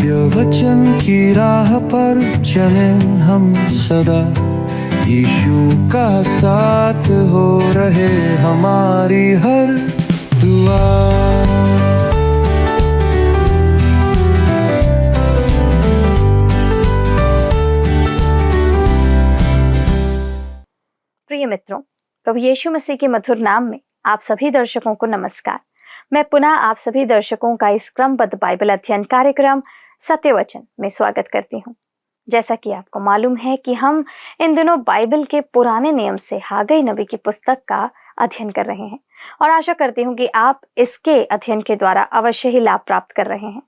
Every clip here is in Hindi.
वचन की राह पर चले हम सदा, यीशु का साथ हो रहे हमारी हर दुआ। प्रिय मित्रों, प्रभु यीशु मसीह के मधुर नाम में आप सभी दर्शकों को नमस्कार। मैं पुनः आप सभी दर्शकों का इस क्रमबद्ध बाइबल अध्ययन कार्यक्रम सत्य वचन में स्वागत करती हूँ। जैसा कि आपको मालूम है कि हम इन दिनों बाइबल के पुराने नियम से हागई नबी की पुस्तक का अध्ययन कर रहे हैं और आशा करती हूँ कि आप इसके अध्ययन के द्वारा अवश्य ही लाभ प्राप्त कर रहे हैं।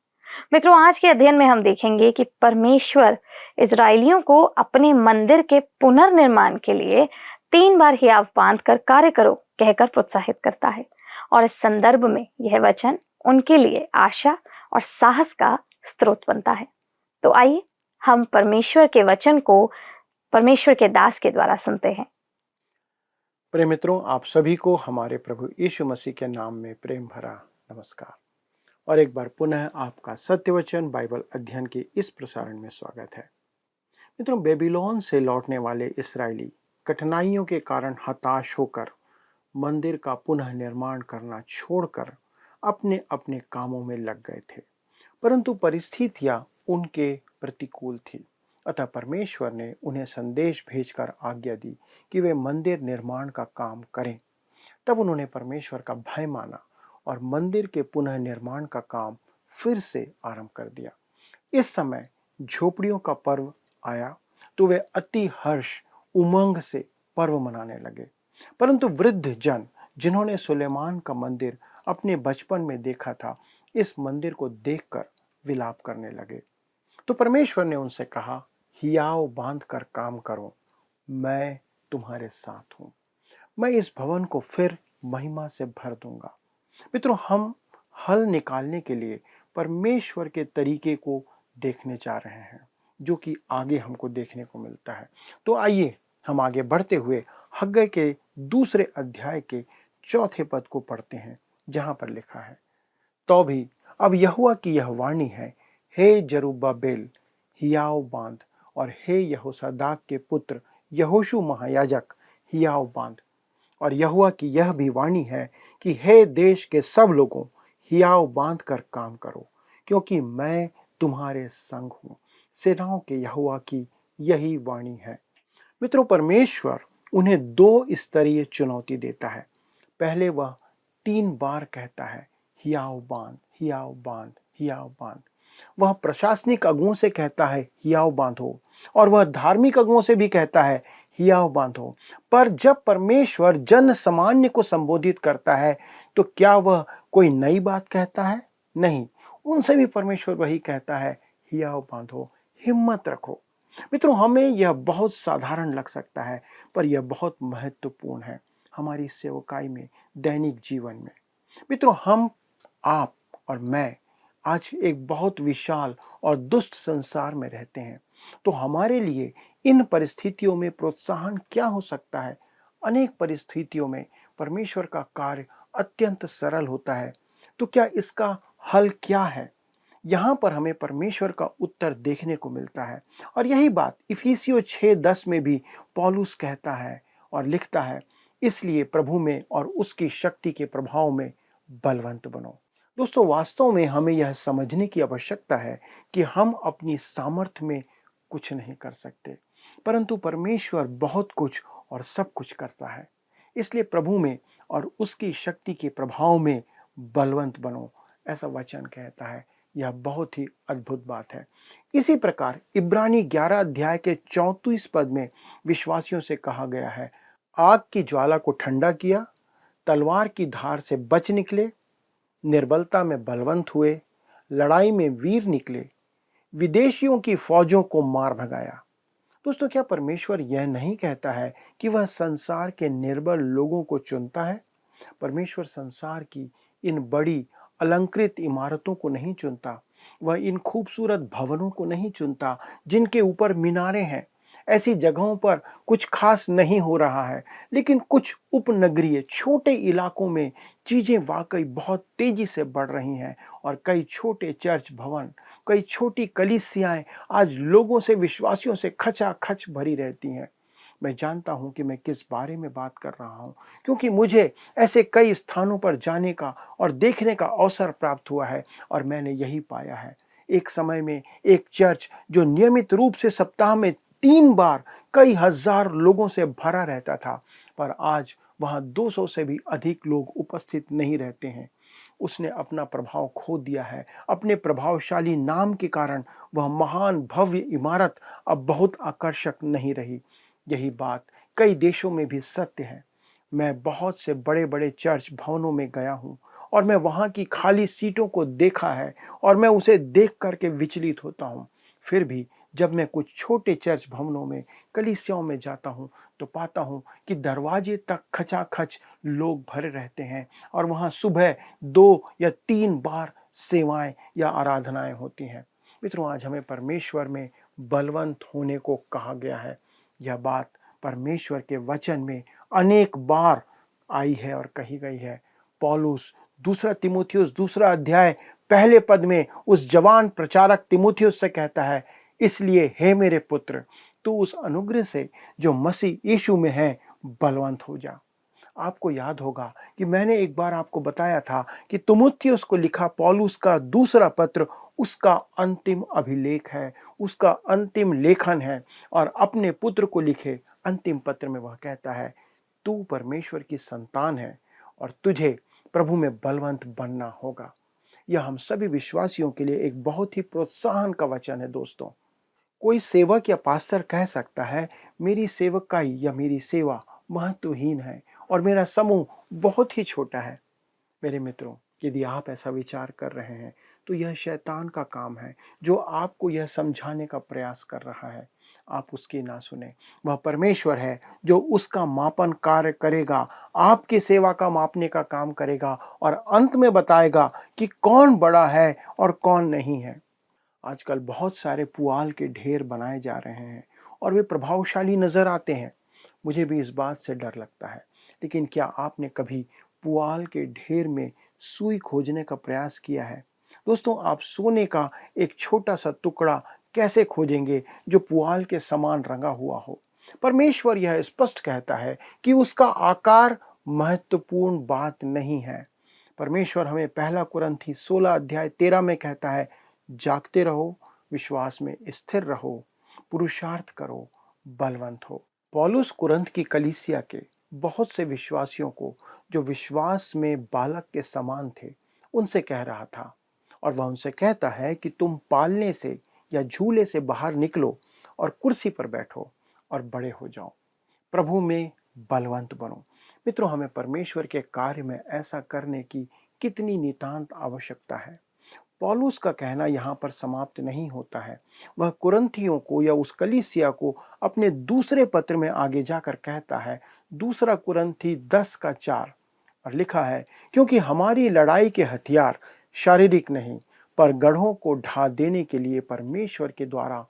मित्रों, आज के अध्ययन में हम देखेंगे कि परमेश्वर इजरायलियों को अपने मंदिर के पुनर्निर्माण के लिए 3 बार हियाव बांध कर कार्य करो कहकर प्रोत्साहित करता है और इस संदर्भ में यह वचन उनके लिए आशा और साहस का स्रोत बनता है। तो आइए हम परमेश्वर के वचन को परमेश्वर के दास के द्वारा सुनते हैं। प्रिय मित्रों, आप सभी को हमारे प्रभु यीशु मसीह के नाम में प्रेम भरा नमस्कार और एक बार पुनः आपका सत्य वचन बाइबल अध्ययन के इस प्रसारण में स्वागत है। मित्रों, बेबीलोन से लौटने वाले इस्राएली कठिनाइयों के कारण हताश होकर मंदिर का पुनः निर्माण करना छोड़कर अपने अपने कामों में लग गए थे, परंतु परिस्थितियां उनके प्रतिकूल थी। अतः परमेश्वर ने उन्हें संदेश भेजकर आज्ञा दी कि वे मंदिर निर्माण का काम करें। तब उन्होंने परमेश्वर का भय माना और मंदिर के पुनः निर्माण का काम फिर से आरंभ कर दिया। इस समय झोपड़ियों का पर्व आया तो वे अति हर्ष उमंग से पर्व मनाने लगे, परंतु वृद्ध जन जिन्होंने सुलेमान का मंदिर अपने बचपन में देखा था, इस मंदिर को देखकर विलाप करने लगे। तो परमेश्वर ने उनसे कहा, हियाव बांध कर काम करो, मैं तुम्हारे साथ हूं। मैं इस भवन को फिर महिमा से भर दूंगा। मित्रों, हम हल निकालने के लिए परमेश्वर के तरीके को देखने जा रहे हैं, जो कि आगे हमको देखने को मिलता है। तो आइए हम आगे बढ़ते हुए हग्गई के 2 अध्याय के 4 पद को पढ़ते हैं, जहां पर लिखा है, तो भी अब यहोवा की यह वाणी है, हे जरुब्बाबेल हियाव बांध, और हे यहोसादाक के पुत्र यहोशू महायाजक हियाव बांध। और यहोवा की यह भी वाणी है कि हे देश के सब लोगों, हियाव बांध कर काम करो, क्योंकि मैं तुम्हारे संग हूं। सेनाओं के यहोवा की यही वाणी है। मित्रों, परमेश्वर उन्हें 2 स्तरीय चुनौती देता है। पहले वह 3 बार कहता है, हियाव बांध, हियाव बांध, हियाव बांध। वह प्रशासनिक अगुओं से कहता है, हियाव बांधो, और वह धार्मिक अगुओं से भी कहता है, हियाव बांधो। पर जब परमेश्वर जन सामान्य को संबोधित करता है, तो क्या वह कोई नई बात कहता है? नहीं, उनसे भी परमेश्वर वही कहता है, हियाव बांधो, हिम्मत रखो। मित्रों, हमें यह बहुत साधारण लग सकता है, पर यह बहुत महत्वपूर्ण है हमारी सेवकाई में, दैनिक जीवन में। मित्रों, हम, आप और मैं आज एक बहुत विशाल और दुष्ट संसार में रहते हैं। तो हमारे लिए इन परिस्थितियों में प्रोत्साहन क्या हो सकता है? अनेक परिस्थितियों में परमेश्वर का कार्य अत्यंत सरल होता है। तो क्या इसका हल क्या है? यहाँ पर हमें परमेश्वर का उत्तर देखने को मिलता है, और यही बात इफिसियों 6:10 में भी पौलुस कहता है और लिखता है, इसलिए प्रभु में और उसकी शक्ति के प्रभाव में बलवंत बनो। दोस्तों, वास्तव में हमें यह समझने की आवश्यकता है कि हम अपनी सामर्थ्य में कुछ नहीं कर सकते, परंतु परमेश्वर बहुत कुछ और सब कुछ करता है। इसलिए प्रभु में और उसकी शक्ति के प्रभाव में बलवंत बनो, ऐसा वचन कहता है। यह बहुत ही अद्भुत बात है। इसी प्रकार इब्रानी 11 अध्याय के 34 पद में विश्वासियों से कहा गया है, आग की ज्वाला को ठंडा किया, तलवार की धार से बच निकले, निर्बलता में बलवंत हुए, लड़ाई में वीर निकले, विदेशियों की फौजों को मार भगाया। दोस्तों, क्या परमेश्वर यह नहीं कहता है कि वह संसार के निर्बल लोगों को चुनता है? परमेश्वर संसार की इन बड़ी अलंकृत इमारतों को नहीं चुनता, वह इन खूबसूरत भवनों को नहीं चुनता जिनके ऊपर मीनारें हैं। ऐसी जगहों पर कुछ खास नहीं हो रहा है, लेकिन कुछ उपनगरीय छोटे इलाकों में चीजें वाकई बहुत तेजी से बढ़ रही हैं और कई छोटे चर्च भवन कई छोटी कलीसियाएं आज लोगों से, विश्वासियों से खचाखच भरी रहती हैं। मैं जानता हूं कि मैं किस बारे में बात कर रहा हूं, क्योंकि मुझे ऐसे कई स्थानों पर जाने का और देखने का अवसर प्राप्त हुआ है और मैंने यही पाया है। एक समय में एक चर्च जो नियमित रूप से सप्ताह में 3 बार कई हजार लोगों से भरा रहता था, पर आज वहां 200 से भी अधिक लोग उपस्थित नहीं रहते हैं। उसने अपना प्रभाव खो दिया है। अपने प्रभावशाली नाम के कारण वह महान भव्य इमारत अब बहुत आकर्षक नहीं रही। यही बात कई देशों में भी सत्य है। मैं बहुत से बड़े बड़े चर्च भवनों में गया हूँ और मैं वहाँ की खाली सीटों को देखा है और मैं उसे देख करके विचलित होता हूँ। फिर भी जब मैं कुछ छोटे चर्च भवनों में, कलीसियाओं में जाता हूँ तो पाता हूँ कि दरवाजे तक खचाखच लोग भरे रहते हैं और वहाँ सुबह 2 या 3 बार सेवाएं या आराधनाएं होती हैं। मित्रों, आज हमें परमेश्वर में बलवंत होने को कहा गया है। यह बात परमेश्वर के वचन में अनेक बार आई है और कही गई है। पौलुस 2 दूसरा अध्याय पहले पद में उस जवान प्रचारक तीमुथियुस से कहता है, इसलिए हे मेरे पुत्र, तू उस अनुग्रह से जो मसीह यीशु में है बलवंत हो जा। आपको याद होगा कि मैंने एक बार आपको बताया था कि तीमुथियुस को लिखा पौलुस का दूसरा पत्र उसका अंतिम अभिलेख है, उसका अंतिम लेखन है। और अपने पुत्र को लिखे अंतिम पत्र में वह कहता है, तू परमेश्वर की संतान है और तुझे प्रभु में बलवंत बनना होगा। यह हम सभी विश्वासियों के लिए एक बहुत ही प्रोत्साहन का वचन है। दोस्तों, कोई सेवक या पास्टर कह सकता है, मेरी सेवकाई या मेरी सेवा महत्वहीन है और मेरा समूह बहुत ही छोटा है। मेरे मित्रों, यदि आप ऐसा विचार कर रहे हैं तो यह शैतान का काम है जो आपको यह समझाने का प्रयास कर रहा है। आप उसकी ना सुने। वह परमेश्वर है जो उसका मापन कार्य करेगा, आपकी सेवा का मापने का काम करेगा और अंत में बताएगा कि कौन बड़ा है और कौन नहीं है। आजकल बहुत सारे पुआल के ढेर बनाए जा रहे हैं और वे प्रभावशाली नजर आते हैं। मुझे भी इस बात से डर लगता है, लेकिन क्या आपने कभी पुआल के ढेर में सुई खोजने का प्रयास किया है? दोस्तों, आप सोने का एक छोटा सा टुकड़ा कैसे खोजेंगे जो पुआल के समान रंगा हुआ हो? परमेश्वर यह स्पष्ट कहता है कि उसका आकार महत्वपूर्ण बात नहीं है। परमेश्वर हमें 1 कुरिन्थी 16 अध्याय 13 में कहता है, जागते रहो, विश्वास में स्थिर रहो, पुरुषार्थ करो, बलवंत हो। पौलुस कुरिन्थ की कलीसिया के बहुत से विश्वासियों को जो विश्वास में बालक के समान थे उनसे कह रहा था, और वह उनसे कहता है कि तुम पालने से या झूले से बाहर निकलो और कुर्सी पर बैठो और बड़े हो जाओ, प्रभु में बलवंत बनो। मित्रों, हमें परमेश्वर के कार्य में ऐसा करने की कितनी नितांत आवश्यकता है। पौलुस का कहना यहाँ पर समाप्त नहीं होता है। वह कुरिन्थियों को या उस कलीसिया को अपने दूसरे पत्र में आगे जाकर कहता है, 2 कुरिन्थी 10 का 4, और लिखा है, क्योंकि हमारी लड़ाई के हथियार शारीरिक नहीं पर गढ़ों को ढा देने के लिए परमेश्वर के द्वारा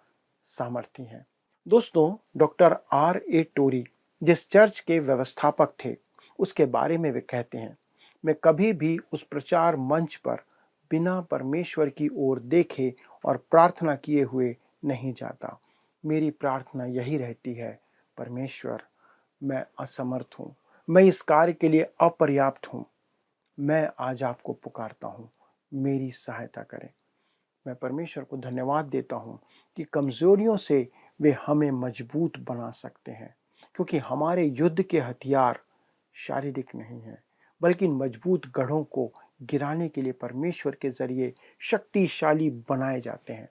सामर्थी हैं। दोस्तों, डॉक्टर R.A. टोरी जिस चर्च के व्यवस्थापक थे उसके बारे में वे कहते हैं, मैं कभी भी उस प्रचार मंच पर बिना परमेश्वर की ओर देखे और प्रार्थना किए हुए नहीं जाता। मेरी प्रार्थना यही रहती है, परमेश्वर, मैं असमर्थ हूँ, मैं इस कार्य के लिए अपर्याप्त हूँ, मैं आज आपको पुकारता हूँ, मेरी सहायता करें। मैं परमेश्वर को धन्यवाद देता हूँ कि कमजोरियों से वे हमें मजबूत बना सकते हैं, क्योंकि हमारे युद्ध के हथियार शारीरिक नहीं हैं, बल्कि मजबूत गढ़ों को गिराने के लिए परमेश्वर के जरिए शक्तिशाली बनाए जाते हैं।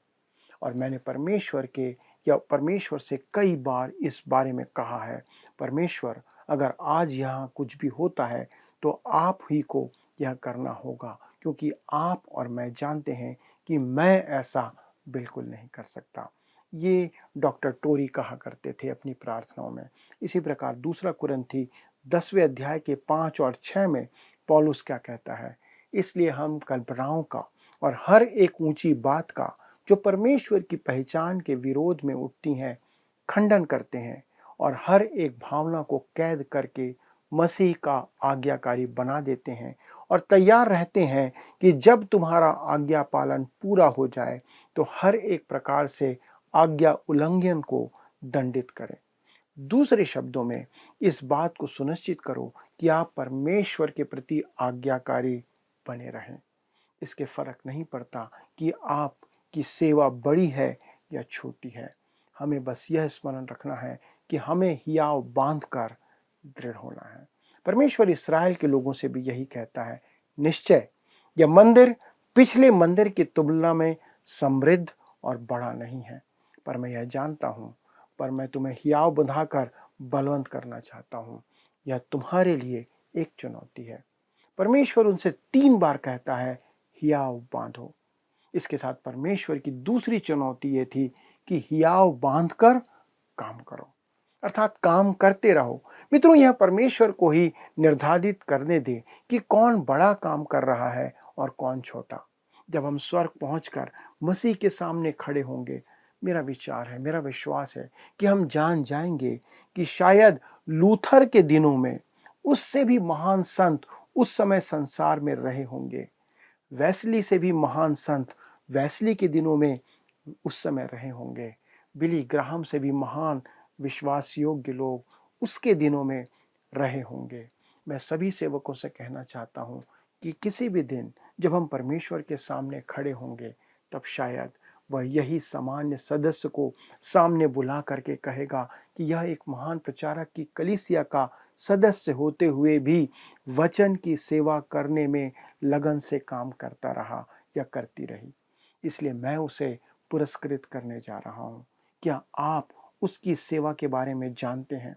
और मैंने परमेश्वर से कई बार इस बारे में कहा है, परमेश्वर, अगर आज यहाँ कुछ भी होता है तो आप ही को यह करना होगा, क्योंकि आप और मैं जानते हैं कि मैं ऐसा बिल्कुल नहीं कर सकता। ये डॉक्टर टोरी कहा करते थे अपनी प्रार्थनाओं में। इसी प्रकार 2 कुरिन्थी 10 अध्याय के 5 और 6 में पौलुस क्या कहता है, इसलिए हम कल्पनाओं का और हर एक ऊंची बात का जो परमेश्वर की पहचान के विरोध में उठती हैं खंडन करते हैं और हर एक भावना को कैद करके मसीह का आज्ञाकारी बना देते हैं और तैयार रहते हैं कि जब तुम्हारा आज्ञा पालन पूरा हो जाए तो हर एक प्रकार से आज्ञा उल्लंघन को दंडित करें। दूसरे शब्दों में इस बात को सुनिश्चित करो कि आप परमेश्वर के प्रति आज्ञाकारी बने रहें। इसके फर्क नहीं पड़ता कि आपकी सेवा बड़ी है या छोटी है। हमें बस यह स्मरण रखना है कि हमें हियाव बांधकर दृढ़ होना है। परमेश्वर इस्राएल के लोगों से भी यही कहता है, निश्चय यह मंदिर पिछले मंदिर की तुलना में समृद्ध और बड़ा नहीं है, पर मैं यह जानता हूं, पर मैं तुम्हें हियाव बंधाकर बलवंत करना चाहता हूं। यह तुम्हारे लिए एक चुनौती है। परमेश्वर उनसे 3 बार कहता है, हियाव बांधो। इसके साथ परमेश्वर की दूसरी चुनौती ये थी कि हियाव बांधकर काम करो, अर्थात काम करते रहो। मित्रों, यह परमेश्वर को ही निर्धारित करने दे कि कौन बड़ा काम कर रहा है और कौन छोटा। जब हम स्वर्ग पहुंचकर मसीह के सामने खड़े होंगे, मेरा विचार है, मेरा विश्वास है कि हम जान जाएंगे कि शायद लूथर के दिनों में उससे भी महान संत उस समय संसार में रहे होंगे। वेस्ली से भी महान संत वेस्ली के दिनों में उस समय रहे होंगे। बिली ग्राहम से भी महान विश्वास योग्य लोग उसके दिनों में रहे होंगे। मैं सभी सेवकों से कहना चाहता हूँ कि किसी भी दिन जब हम परमेश्वर के सामने खड़े होंगे, तब शायद वह यही सामान्य सदस्य को सामने बुला करके कहेगा कि यह एक महान प्रचारक की कलीसिया का सदस्य होते हुए भी वचन की सेवा करने में लगन से काम करता रहा या करती रही। इसलिए मैं उसे पुरस्कृत करने जा रहा हूँ। क्या आप उसकी सेवा के बारे में जानते हैं?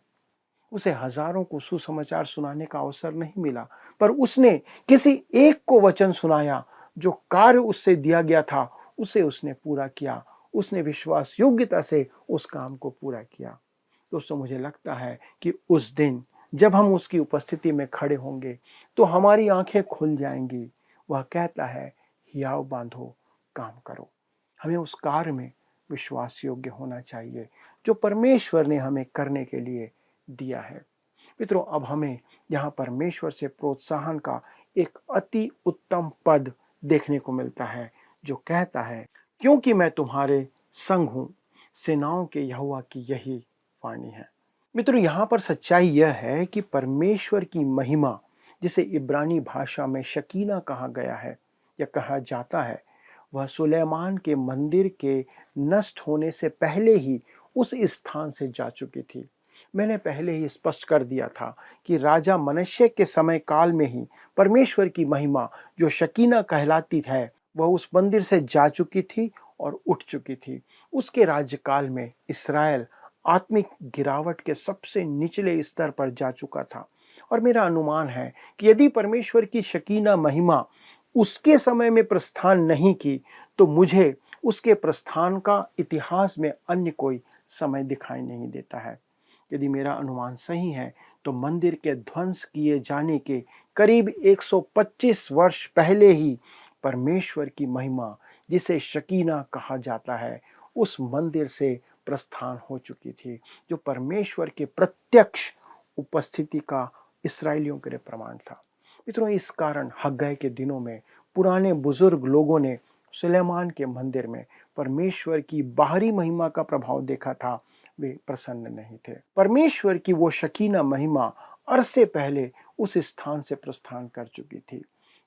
उसे हजारों को सुसमाचार सुनाने का अवसर नहीं मिला, पर उसने किसी एक को वचन सुनाया। जो कार्य उससे दिया गया था उसे उसने पूरा किया। उसने विश्वास योग्यता से उस काम को पूरा किया। दोस्तों, मुझे लगता है कि उस दिन जब हम उसकी उपस्थिति में खड़े होंगे तो हमारी आंखें खुल जाएंगी। वह कहता है, हियाव बांधो, काम करो। हमें उस कार्य में विश्वास योग्य होना चाहिए जो परमेश्वर ने हमें करने के लिए दिया है। मित्रों, अब हमें यहाँ परमेश्वर से प्रोत्साहन का एक अति उत्तम पद देखने को मिलता है जो कहता है, क्योंकि मैं तुम्हारे संग हूं, सेनाओं के यहोवा की यही वाणी है। मित्रों, यहाँ पर सच्चाई यह है कि परमेश्वर की महिमा, जिसे इब्रानी भाषा में शकीना कहा गया है या कहा जाता है, वह सुलेमान के मंदिर के नष्ट होने से पहले ही उस स्थान से जा चुकी थी। मैंने पहले ही स्पष्ट कर दिया था कि राजा मनश्शे के समय काल में ही परमेश्वर की महिमा जो शकीना कहलाती है, वह उस मंदिर से जा चुकी थी और उठ चुकी थी। उसके राज्यकाल में इस्राएल आत्मिक गिरावट के सबसे निचले स्तर पर जा चुका था। और मेरा अनुमान है कि यदि परमेश्वर की शकीना महिमा उसके समय में प्रस्थान नहीं की, तो मुझे उसके प्रस्थान का इतिहास में अन्य कोई समय दिखाई नहीं देता है। यदि मेरा अनुमान सही है तो मंदिर के ध्वंस किए जाने के करीब 125 वर्ष पहले ही परमेश्वर की महिमा, जिसे शकीना कहा जाता है, उस मंदिर से प्रस्थान हो चुकी थी, जो परमेश्वर के प्रत्यक्ष उपस्थिति का इस्राएलियों के लिए प्रमाण था। मित्रों, इस कारण हग्गै के दिनों में पुराने बुजुर्ग लोगों ने सुलेमान के मंदिर में परमेश्वर की बाहरी महिमा का प्रभाव देखा था, वे प्रसन्न नहीं थे। परमेश्वर की वो शकीना महिमा अरसे पहले उस स्थान से प्रस्थान कर चुकी थी।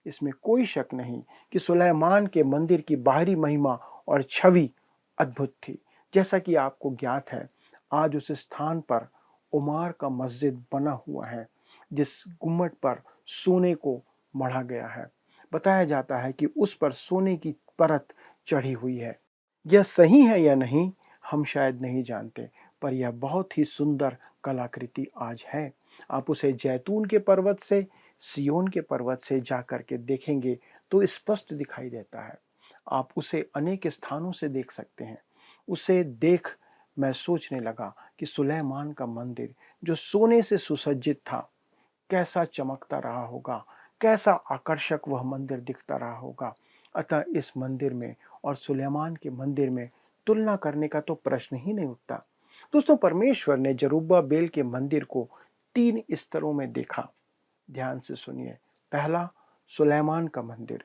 इसमें कोई शक नहीं कि सुलेमान के मंदिर की बाहरी महिमा और छवि अद्भुत थी। जैसा कि आपको ज्ञात है, आज उस स्थान पर उमार का मस्जिद बना हुआ है, जिस गुम्मट पर सोने को मढ़ा गया है। बताया जाता है कि उस पर सोने की परत चढ़ी हुई है। यह सही है या नहीं हम शायद नहीं जानते, पर यह बहुत ही सुंदर कलाकृति आज है। आप उसे जैतून के पर्वत से, सियोन के पर्वत से जा करके देखेंगे तो स्पष्ट दिखाई देता है। आप उसे अनेक स्थानों से देख सकते हैं। उसे देख मैं सोचने लगा कि सुलेमान का मंदिर जो सोने से सुसज्जित था, कैसा चमकता रहा होगा, कैसा आकर्षक वह मंदिर दिखता रहा होगा। अतः इस मंदिर में और सुलेमान के मंदिर में तुलना करने का तो प्रश्न ही नहीं उठता। दोस्तों, परमेश्वर ने जरुब्बाबेल के मंदिर को 3 स्तरों में देखा। ध्यान से सुनिए। पहला, सुलेमान का मंदिर।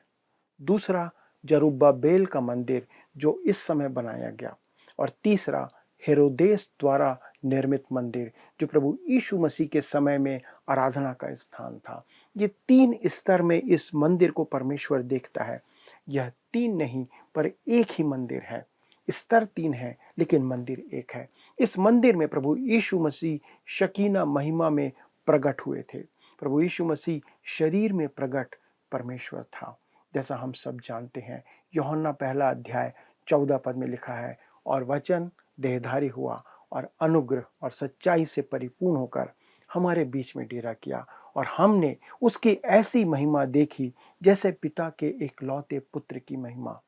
दूसरा, जरुब्बाबेल का मंदिर जो इस समय बनाया गया, और तीसरा हेरोदेस द्वारा निर्मित मंदिर जो प्रभु यीशु मसीह के समय में आराधना का स्थान था। ये 3 स्तर में इस मंदिर को परमेश्वर देखता है। यह 3 नहीं पर एक ही मंदिर है। स्तर 3 है लेकिन मंदिर एक है। इस मंदिर में प्रभु यीशु मसीह शकीना महिमा में प्रकट हुए थे। प्रभु यीशु मसीह शरीर में प्रकट परमेश्वर था। जैसा हम सब जानते हैं, यूहन्ना 1 अध्याय 14 में लिखा है, और वचन देहधारी हुआ और अनुग्रह और सच्चाई से परिपूर्ण होकर हमारे बीच में डेरा किया, और हमने उसकी ऐसी महिमा देखी जैसे पिता के एकलौते पुत्र की महिमा।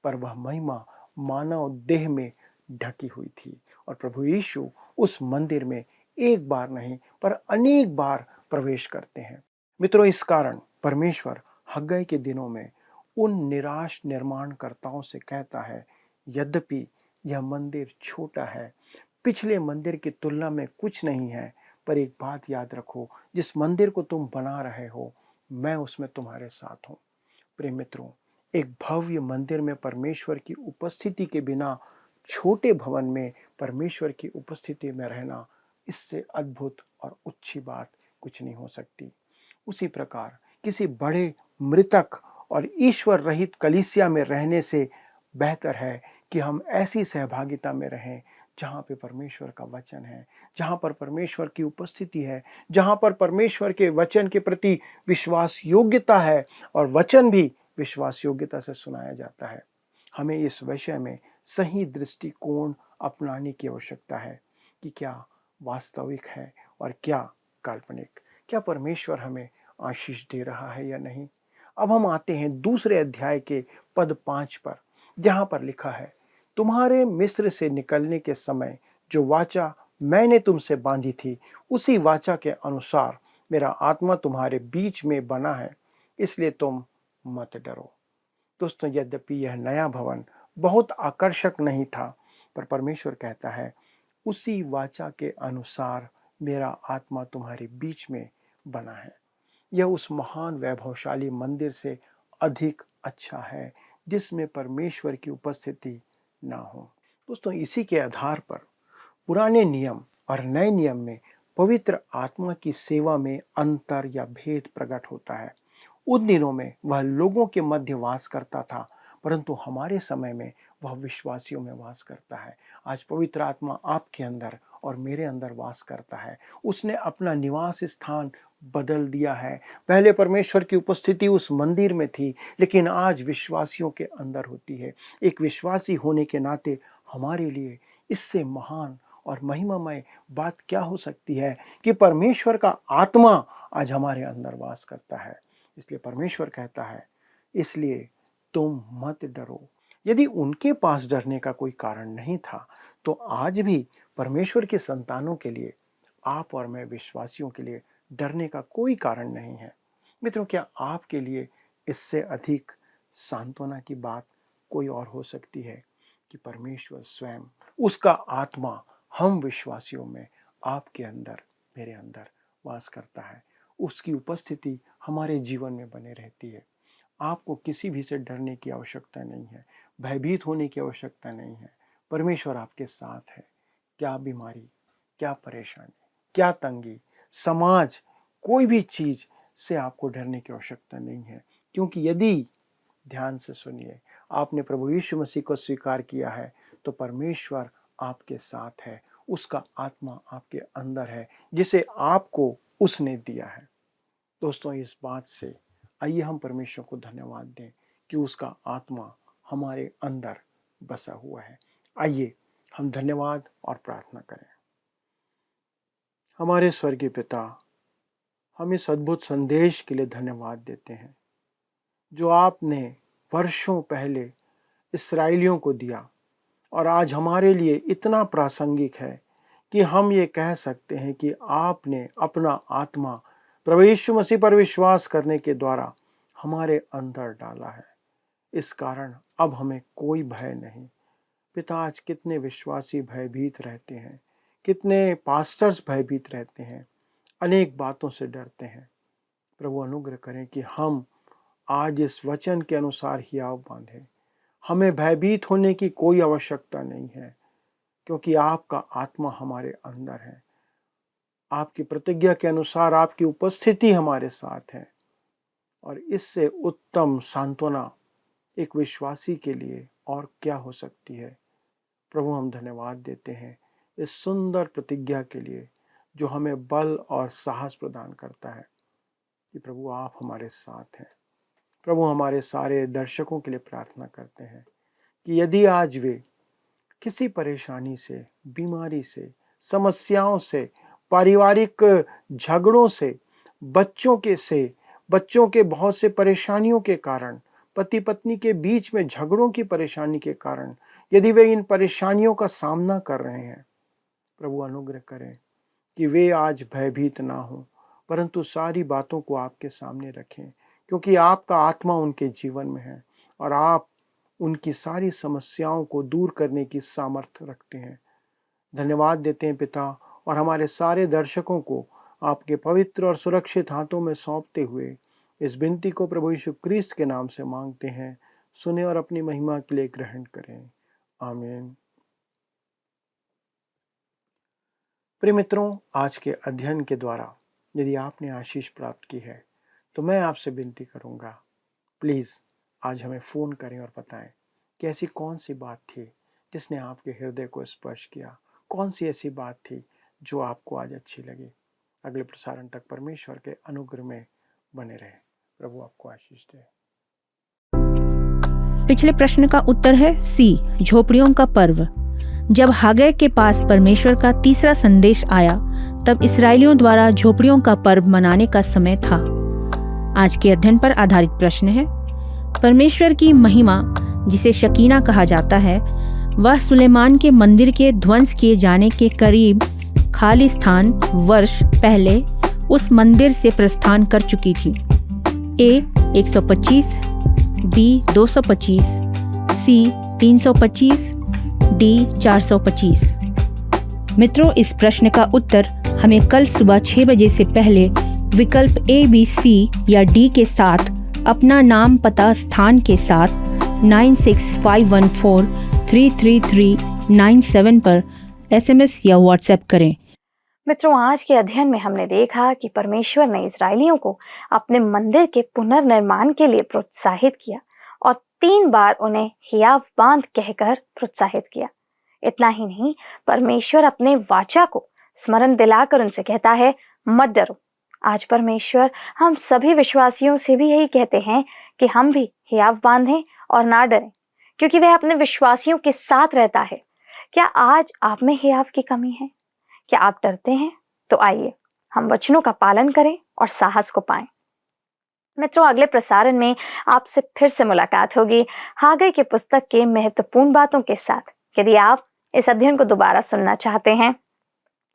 पर वह महिमा मानव देह में ढकी हुई थी, और प्रभु यीशु उस मंदिर में एक बार नहीं पर अनेक बार प्रवेश करते हैं। मित्रों, इस कारण परमेश्वर हग्गई के दिनों में उन निराश निर्माणकर्ताओं से कहता है, यद्यपि यह मंदिर छोटा है, पिछले मंदिर की तुलना में कुछ नहीं है, पर एक बात याद रखो, जिस मंदिर को तुम बना रहे हो मैं उसमें तुम्हारे साथ हूँ। प्रिय मित्रों, एक भव्य मंदिर में परमेश्वर की उपस्थिति के बिना छोटे भवन में परमेश्वर की उपस्थिति में रहना, इससे अद्भुत और अच्छी बात कुछ नहीं हो सकती। उसी प्रकार किसी बड़े मृतक और ईश्वर रहित कलीसिया में रहने से बेहतर है कि हम ऐसी सहभागिता में रहें जहाँ पे परमेश्वर का वचन है, जहाँ पर परमेश्वर की उपस्थिति है, जहाँ पर परमेश्वर के वचन के प्रति विश्वास योग्यता है और वचन भी विश्वास योग्यता से सुनाया जाता है। हमें इस विषय में सही दृष्टिकोण अपनाने की आवश्यकता है कि क्या वास्तविक है और क्या काल्पनिक, क्या परमेश्वर हमें आशीष दे रहा है या नहीं। अब हम आते हैं दूसरे अध्याय के पद 5 पर, जहाँ पर लिखा है, तुम्हारे मिस्र से निकलने के समय जो वाचा मैंने तुमसे बांधी थी, उसी वाचा के अनुसार मेरा आत्मा तुम्हारे बीच में बना है, इसलिए तुम मत डरो। दोस्तों, यद्यपि यह नया भवन बहुत आकर्षक नहीं था, पर परमेश्वर कहता है, उसी वाचा के अनुसार मेरा आत्मा तुम्हारे बीच में बना है। यह उस महान वैभवशाली मंदिर से अधिक अच्छा है जिसमें परमेश्वर की उपस्थिति ना हो। दोस्तों, इसी के आधार पर पुराने नियम और नए नियम में पवित्र आत्मा की सेवा में अंतर या भेद प्रकट होता है। उन दिनों में वह लोगों के मध्य वास करता था, परंतु हमारे समय में वह विश्वासियों में वास करता है। आज पवित्र आत्मा आपके अंदर और मेरे अंदर वास करता है। उसने अपना निवास स्थान बदल दिया है। पहले परमेश्वर की उपस्थिति उस मंदिर में थी, लेकिन आज विश्वासियों के अंदर होती है। एक विश्वासी होने के नाते हमारे लिए इससे महान और महिमामय बात क्या हो सकती है कि परमेश्वर का आत्मा आज हमारे अंदर वास करता है। इसलिए परमेश्वर कहता है, इसलिए तुम मत डरो। यदि उनके पास डरने का कोई कारण नहीं था, तो आज भी परमेश्वर के संतानों के लिए, आप और मैं विश्वासियों के लिए डरने का कोई कारण नहीं है। मित्रों, क्या आपके लिए इससे अधिक सांत्वना की बात कोई और हो सकती है कि परमेश्वर स्वयं, उसका आत्मा हम विश्वासियों में, आपके अंदर, मेरे अंदर वास करता है। उसकी उपस्थिति हमारे जीवन में बने रहती है। आपको किसी भी से डरने की आवश्यकता नहीं है, भयभीत होने की आवश्यकता नहीं है। परमेश्वर आपके साथ है। क्या बीमारी, क्या परेशानी, क्या तंगी, समाज, कोई भी चीज से आपको डरने की आवश्यकता नहीं है, क्योंकि यदि, ध्यान से सुनिए, आपने प्रभु यीशु मसीह को स्वीकार किया है, तो परमेश्वर आपके साथ है। उसका आत्मा आपके अंदर है, जिसे आपको उसने दिया है। दोस्तों, इस बात से आइए हम परमेश्वर को धन्यवाद दें कि उसका आत्मा हमारे अंदर बसा हुआ है। आइए हम धन्यवाद और प्रार्थना करें। हमारे स्वर्गीय पिता, हम इस अद्भुत संदेश के लिए धन्यवाद देते हैं जो आपने वर्षों पहले इस्राएलियों को दिया, और आज हमारे लिए इतना प्रासंगिक है कि हम ये कह सकते हैं कि आपने अपना आत्मा प्रभु यीशु मसीह पर विश्वास करने के द्वारा हमारे अंदर डाला है। इस कारण अब हमें कोई भय नहीं। पिता, आज कितने विश्वासी भयभीत रहते हैं, कितने पास्टर्स भयभीत रहते हैं, अनेक बातों से डरते हैं। प्रभु, अनुग्रह करें कि हम आज इस वचन के अनुसार हियाव बांधें। हमें भयभीत होने की कोई आवश्यकता नहीं है, क्योंकि आपका आत्मा हमारे अंदर है। आपकी प्रतिज्ञा के अनुसार आपकी उपस्थिति हमारे साथ है, और इससे उत्तम सांत्वना एक विश्वासी के लिए और क्या हो सकती है। प्रभु, हम धन्यवाद देते हैं इस सुंदर प्रतिज्ञा के लिए जो हमें बल और साहस प्रदान करता है कि प्रभु आप हमारे साथ हैं। प्रभु, हमारे सारे दर्शकों के लिए प्रार्थना करते हैं कि यदि आज वे किसी परेशानी से, बीमारी से, समस्याओं से, पारिवारिक झगड़ों से, बच्चों के बहुत से परेशानियों के कारण, पति पत्नी के बीच में झगड़ों की परेशानी के कारण यदि वे इन परेशानियों का सामना कर रहे हैं, प्रभु अनुग्रह करें कि वे आज भयभीत ना हो, परंतु सारी बातों को आपके सामने रखें, क्योंकि आपका आत्मा उनके जीवन में है और आप उनकी सारी समस्याओं को दूर करने की सामर्थ्य रखते हैं। धन्यवाद देते हैं पिता, और हमारे सारे दर्शकों को आपके पवित्र और सुरक्षित हाथों में सौंपते हुए इस विनती को प्रभु यीशु क्रिस्त के नाम से मांगते हैं। सुने और अपनी महिमा के लिए ग्रहण करें। आमीन। प्रिय मित्रों, आज के अध्ययन के द्वारा यदि आपने आशीष प्राप्त की है तो मैं आपसे विनती करूंगा, प्लीज़ आज हमें फ़ोन करें और बताएं कि ऐसी कौन सी बात थी जिसने आपके हृदय को स्पर्श किया, कौन सी ऐसी बात थी जो आपको आज अच्छी लगी। अगले प्रसारण तक परमेश्वर के अनुग्रह में बने रहे। प्रभु आपको आशीष दे। पिछले प्रश्न का उत्तर है सी, झोपड़ियों का पर्व। जब हागै के पास परमेश्वर का तीसरा संदेश आया तब इस्राएलियों द्वारा झोपड़ियों का पर्व मनाने का समय था। आज के अध्ययन पर आधारित प्रश्न है, परमेश्वर की महिमा जिसे शकीना कहा जाता है, वह सुलेमान के मंदिर के ध्वंस किए जाने के करीब खाली स्थान वर्ष पहले उस मंदिर से प्रस्थान कर चुकी थी। ए 125, बी 225, सी 325, डी 425। मित्रों, इस प्रश्न का उत्तर हमें कल सुबह 6 बजे से पहले विकल्प ए, बी, सी या डी के साथ अपना नाम, पता, स्थान के साथ 9651433397 पर SMS या WhatsApp करें। मित्रों, आज के अध्ययन में हमने देखा कि परमेश्वर ने इजरायलियों को अपने मंदिर के पुनर्निर्माण के लिए प्रोत्साहित किया और 3 बार उन्हें हियाव बांध कहकर प्रोत्साहित किया। इतना ही नहीं, परमेश्वर अपने वाचा को स्मरण दिलाकर उनसे कहता है, मत डरो। आज परमेश्वर हम सभी विश्वासियों से भी यही कहते हैं कि हम भी हियाव बांधें और ना डरें, क्योंकि वह अपने विश्वासियों के साथ रहता है। क्या आज आप में हियाव की कमी है? क्या आप डरते हैं? तो आइए हम वचनों का पालन करें और साहस को पाएं। मित्रों, अगले प्रसारण में आपसे फिर से मुलाकात होगी हागै की पुस्तक के महत्वपूर्ण बातों के साथ। यदि आप इस अध्ययन को दोबारा सुनना चाहते हैं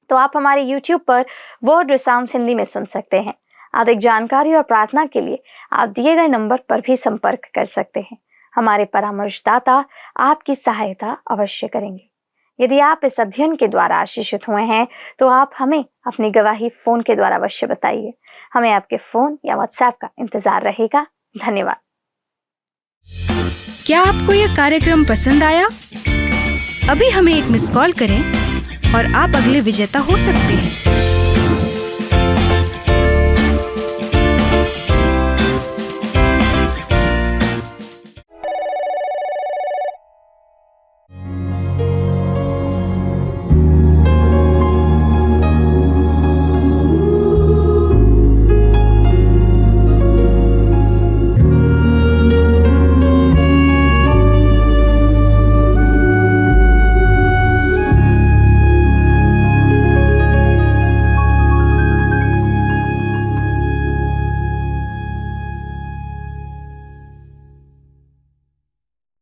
तो आप हमारे YouTube पर वर्ड रिसाउंड्स हिंदी में सुन सकते हैं। अधिक जानकारी और प्रार्थना के लिए आप दिए गए नंबर पर भी संपर्क कर सकते हैं। हमारे परामर्शदाता आपकी सहायता अवश्य करेंगे। यदि आप इस अध्ययन के द्वारा आशीषित हुए हैं तो आप हमें अपनी गवाही फोन के द्वारा अवश्य बताइए। हमें आपके फोन या WhatsApp का इंतजार रहेगा। धन्यवाद। क्या आपको यह कार्यक्रम पसंद आया? अभी हमें एक मिस कॉल करें और आप अगले विजेता हो सकते हैं।